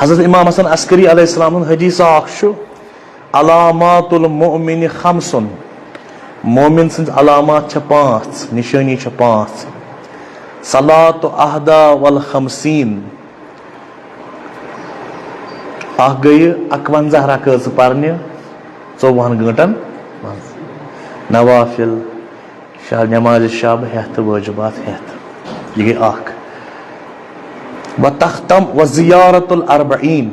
حضرت امام حسن عسکری علیہ السلام حدیث اخ علامات المؤمن خمس مومن سند علامات پانچ نشانی پانچ صلاۃ احدى والخمسین اخ گئی 51 رکعت پرنہ 24 گھنٹن نوافل نماز شب ہیتھ واجبات ہیتھ یہ گئی اخ وتختم وزیارت الاربعین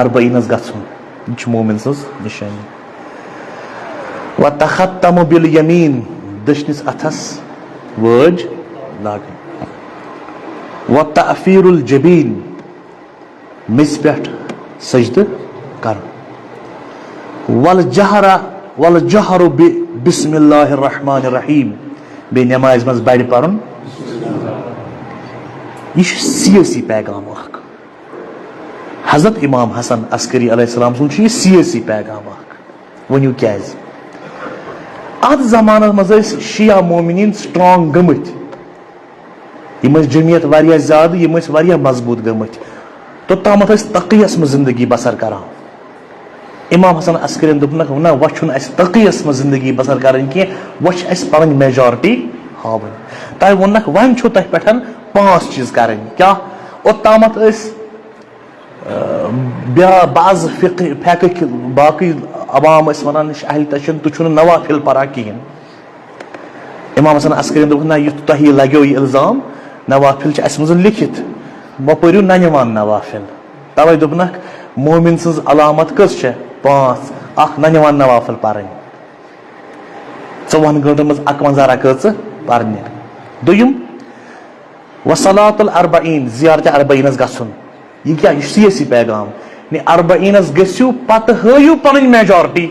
اربعینس گژھن یہ مومن سز نشانی وتختم بالیمین دشنس اتھس وٲج لاگن وتعفیر الجبین مس پہ سجدہ کرن والجہر بسم اللہ الرحمن الرحیم بے نماز مز بڑ پرن یہ سیاسی پیغام اخ حضرت امام حسن عسکری علیہ السلام سن یہ سیاسی پیغام اخ ونیو کیاز ات زمانہ مز شیعہ مومنین سٹرانگ گمت یم جمعیت واریاہ زیادہ یم واریاہ مضبوط گمت توتامت تقیس مز زندگی بسر کران امام حسن عسکری دپنک نا وچھن اس تقیس مز زندگی بسر کران کی وچھ اس پن میجارٹی ہاون تہ ونک ون چھو تہ پٹھن 5 چیز کریں کیا اوتامت اس بعض فقہ باقی عوام اس ونان اہل تشن تو چھن نوافل پرا کہین امام حسن عسکری دپ نا یہ تہ لگیو یہ الزام نوافل چھ اس مز لکھت وہ پریو ننوان نوافل توے دپنک مومن سز علامت کس چھ 5 اخ ننوان نوافل پرن 24 گھنٹن مز 51 رکعت پرنہ دویم وصلاۃ الاربعین زیارت اربعینس گژھن یہ کیا یہ سیاسی پیغام نے اربعینس گژھو پتہ ہیو پنن میجارٹی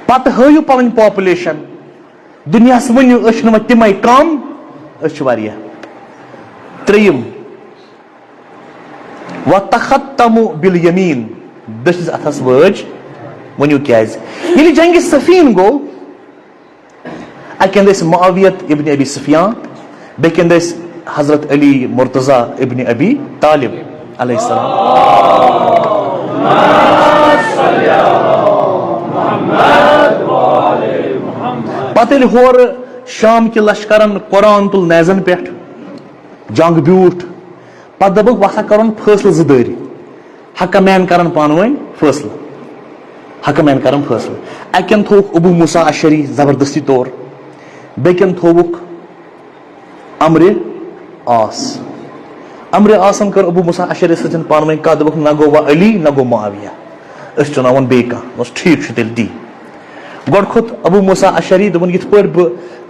پتہ ہیو پنن پاپولیشن دنیاس ونیو اچھ نہ تمے کم اچھ واریاہ تریم وتختم بالیمین دشنس اتھس وٲج ونیو کیاز ییٚلہِ جنگ صفین گو اکن دس معاویت ابن ابی سفیان بیکن دس حضرت علی مرتضی ابن ابی طالب علیہ السلام پتہ ییٚلہِ ہور شام کہ لشکرن قرآن تل نیزن پہ جنگ بیوٹھ پتہ دپک وسا کرن فیصلہ زداری حکمین کرن پانوین فیصلہ حکمین کرن فیصلہ اکن تھوک ابو موسیٰ اشعری زبردستی طور بیکن تھوک امر عاصن کر ابو موسیٰ اشعری سن پانوین کتھ دپک نہ گو علی نہ گو معاویہ اس چناون بی کانٛہہ اس ٹھیک چھ تیل دی گۄڈٕ کھوٚت ابو موسیٰ اشعری دپن یتھ پٲٹھۍ بہٕ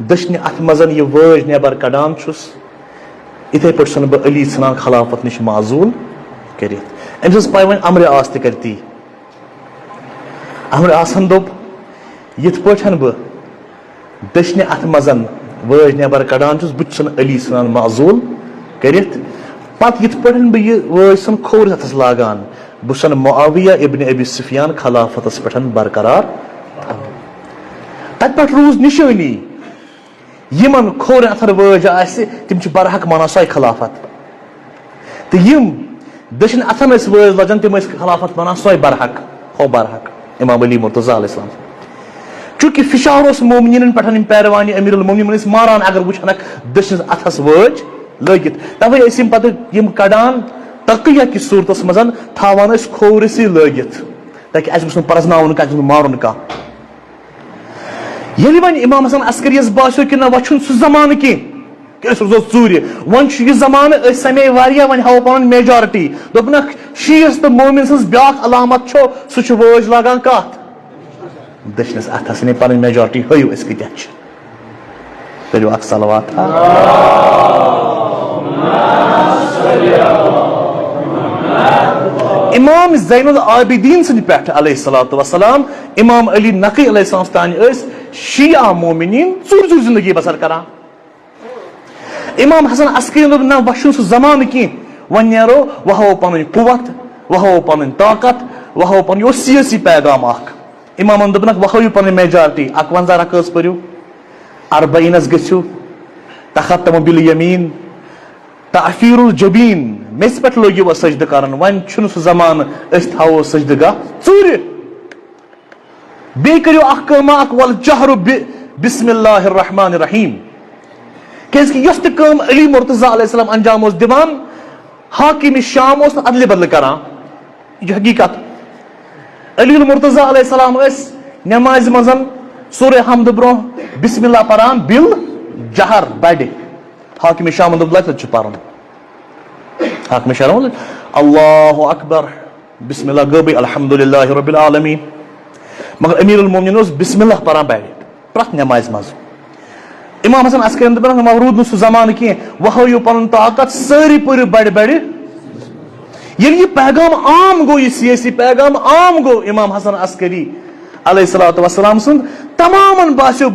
دٔچھنہِ اتھ منٛز یہِ وٲج نٮ۪بر کڑان چھُس یتھے پٲٹھۍ چھُنہٕ بہٕ علی ژھٕنان خلافت نش معزول کٔرِتھ أمۍ سٕنٛز پاے وۄنۍ امر عاص تہِ کرِ تی امر عاصن دوٚپ یتھ پٲٹھۍ بہٕ دٔچھنہِ اتھ منٛز وٲج نٮ۪بر کڑان چھُس بہٕ تہِ چھُسنہٕ علی ژھٕنان معزول کٔرِتھ پتہٕ یتھ پٲٹھۍ بہٕ یہِ وٲج ژھٕن کھوورِ ہتھس لاگان بہٕ چھُسن معاویہ ابن ابی سفیان خلافتس پٮ۪ٹھ برقرار تتہ پٮ۪ٹھ روٗز نشٲنی یمن کھوورِ اتھن وٲج آسہِ تِم چھِ برحق مانان سۄے خلافت تہٕ یم دٔچھِنۍ اتھن ٲسۍ وٲج لجان تِم ٲسۍ خلافت مانان سۄے برحق ہو برحق امام علی مرتضیٰ علیہ السلام چونکہ فشار اوس مومنین پٮ۪ٹھ یم پیروانی امیر المومنین ٲسۍ ماران اگر وٕچھنکھ دٔچھنِس اتھس وٲج لٲگِتھ توے ٲسۍ یم پتہٕ یم کڑان تقیہ کِس صوٗرتس منٛز تھاوان ٲسۍ کھوورِسٕے لٲگِتھ تاکہِ اسہِ گوٚژھ نہٕ پرزناوُن کانٛہہ اسہِ گوٚژھ نہٕ مارُن کانٛہہ ییٚلہِ وۄنۍ امام حسن عسکریس باسیو کہِ نہ وۄنۍ چھُنہٕ سُہ زمانہٕ کینٛہہ کہِ أسۍ روزو ژوٗرِ وۄنۍ چھُ یہِ زمانہٕ أسۍ سمے واریاہ وۄنۍ ہاوو پنُن میجارٹی دوٚپنکھ شیٖس تہٕ مومن سٕنٛز بیاکھ علامت چھو سُہ چھُ وٲج لاگان کتھ دٔچھنِس اتھس نے پنٕنۍ میجارٹی ہٲیِو أسۍ کۭتیاہ چھِ کٔرِو اکھ صلوات امام زین العابدین سٕنٛدِ پٮ۪ٹھ علیہ الصلوۃ والسلام امام علی نقی علیہ السلام تانۍ ٲسۍ شیعہ مومنین ژوٗر زندگی بسر کران امام حسن عسکری دوٚپ نہ وۄنۍ چھُنہٕ سُہ زمانہٕ کینٛہہ وۄنۍ نیرو وۄنۍ ہاوو پنٕنۍ قوت وۄنۍ ہاوو پنٕنۍ طاقت وۄنۍ ہاوو پنُن یہِ اوس سیٲسی پیغام اکھ امامن دوٚپنکھ وۄنۍ ہٲیِو پنٕنۍ میجارٹی 51 رکعت پٔرِو اربعینس گٔژھِو تختم بالیمین تعفیر الجبین میس پہ لوگو سجدہ کرن ون چھن سہ زمانہ اس تھاو سجدہ گاہ ژوٗرِ بیٚیہِ کٔرِو اکھ کٲم اکھ والجہر بسم اللہ الرحمن الرحیم کیازِ کہ یۄس تہِ کٲم علی مرتضیٰ علیہ السلام انجام اوس دِوان حاکم شام اوس نہٕ ادلہِ بدلہٕ کران یہِ چھِ حقیٖقت علی المرتضیٰ علیہ السلام ٲسۍ نمازِ منٛز سورہ حمدٕ برونٛہہ بسم اللہ پران بِل جہر بڑِ حاکم شام دوٚپ لٹہِ لٹہِ چھُ پرُن حاکم شام اللہ اکبر بسم اللہ گوٚو بیٚیہِ الحمدُللہ رب العالمین مگر امیر المومنین اوس بسم اللہ پران بڑِ پرٛٮ۪تھ نمازِ منٛز امام حسن عسکری دوٚپُن روٗد نہٕ سُہ زمانہٕ کینٛہہ وۄنۍ ہٲیِو پنُن طاقت سٲری پٔرِو بڑِ بڑِ ییٚلہِ یہِ پیغام عام گوٚو یہِ سیٲسی پیغام عام گوٚو امام حسن عسکری علیہ الصلوۃ والسلام سُنٛد تمامن باسیو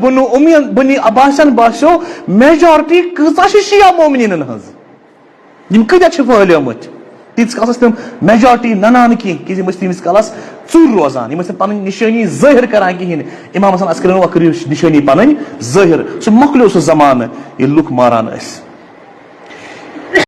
بنی عباسن باسیو میجارٹی کۭژاہ چھِ شیعہ مومنیٖنن ہٕنٛز یِم کۭتیاہ چھِ پھہلیمٕتۍ تیٖتِس کالس ٲسۍ تِم میجارٹی ننان کینٛہہ کیازِ یِم ٲسۍ تیٖتِس کالس ژوٗر روزان یِم ٲسۍ نہٕ پنٕنۍ نِشٲنی ظٲہِر کران کِہینۍ امام حسن عسکری وۄنۍ کٔرِو نِشٲنی پنٕنۍ ظٲہِر سُہ مۄکلیو سُہ زمانہٕ ییٚلہِ لُکھ ماران ٲسۍ